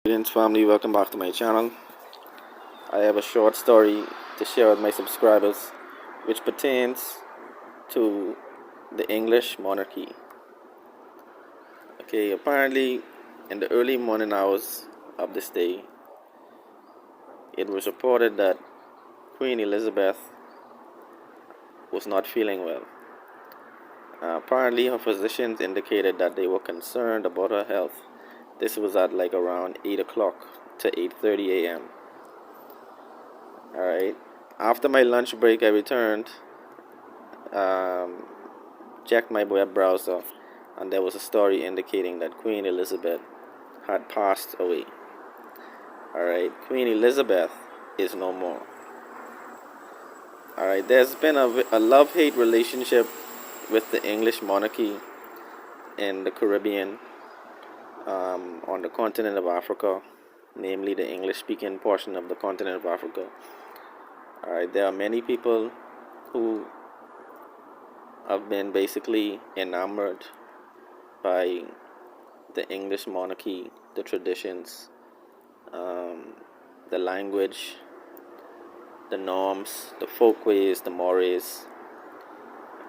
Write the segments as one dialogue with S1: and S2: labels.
S1: Greetings family, welcome back to my channel. I have a short story to share with my subscribers which pertains to the English monarchy. Okay, apparently in the early morning hours of this day, it was reported that Queen Elizabeth was not feeling well. Apparently her physicians indicated that they were concerned about her health. This was at like around 8 o'clock to 8:30 a.m. Alright. After my lunch break, I returned, checked my web browser, and there was a story indicating that Queen Elizabeth had passed away. Alright. Queen Elizabeth is no more. Alright. There's been a love-hate relationship with the English monarchy in the Caribbean, on the continent of Africa, namely the English-speaking portion of the continent of Africa. Alright, there are many people who have been basically enamored by the English monarchy, the traditions, the language, the norms, the folkways, the mores.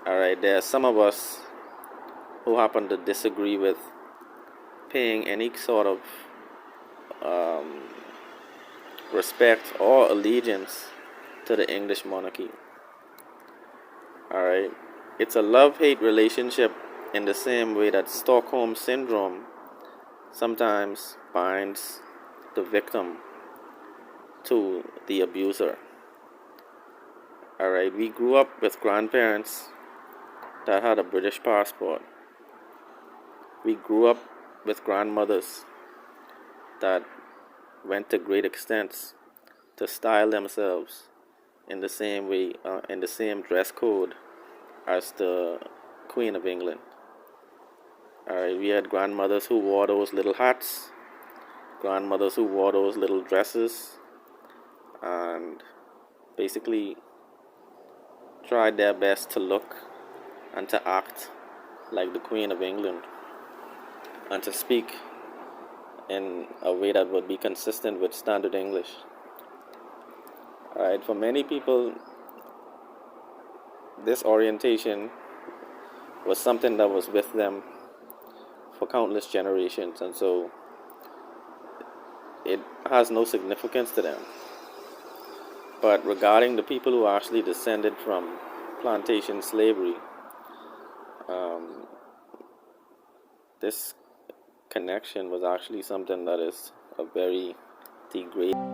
S1: Alright, there are some of us who happen to disagree with paying any sort of respect or allegiance to the English monarchy. Alright, it's a love-hate relationship in the same way that Stockholm syndrome sometimes binds the victim to the abuser. Alright, we grew up with grandparents that had a British passport. We grew up with grandmothers that went to great extents to style themselves in the same way, in the same dress code as the Queen of England. Alright, we had grandmothers who wore those little hats, grandmothers who wore those little dresses, and basically tried their best to look and to act like the Queen of England, and to speak in a way that would be consistent with standard English. Alright, for many people, this orientation was something that was with them for countless generations, and so it has no significance to them. But regarding the people who actually descended from plantation slavery, this connection was actually something that is a very degrading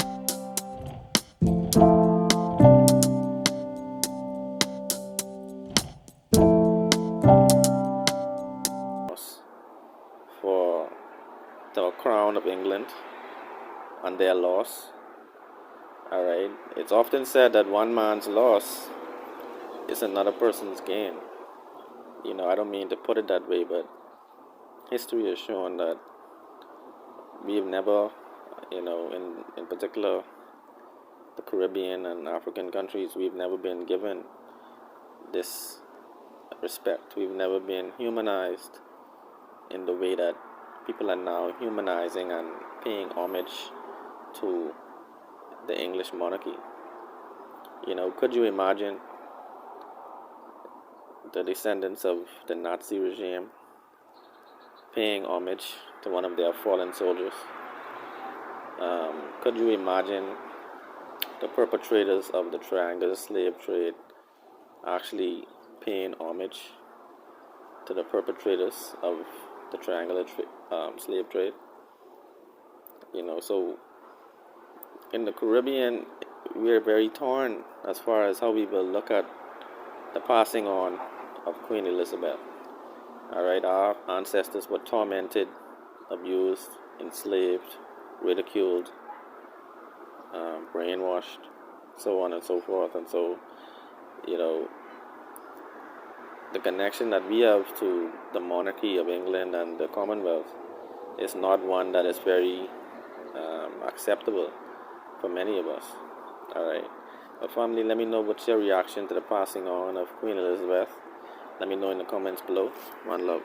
S1: for the crown of England and their loss. Alright, it's often said that one man's loss is another person's gain. I don't mean to put it that way, but history has shown that we've never, in particular the Caribbean and African countries, we've never been given this respect. We've never been humanized in the way that people are now humanizing and paying homage to the English monarchy. Could you imagine the descendants of the Nazi regime paying homage to one of their fallen soldiers? Could you imagine the perpetrators of the triangular slave trade actually paying homage to the perpetrators of the triangular slave trade? So in the Caribbean, we are very torn as far as how we will look at the passing on of Queen Elizabeth. Alright, our ancestors were tormented, abused, enslaved, ridiculed, brainwashed, so on and so forth. And so, the connection that we have to the monarchy of England and the Commonwealth is not one that is very acceptable for many of us. Alright, family, let me know what's your reaction to the passing on of Queen Elizabeth. Let me know in the comments below. One love.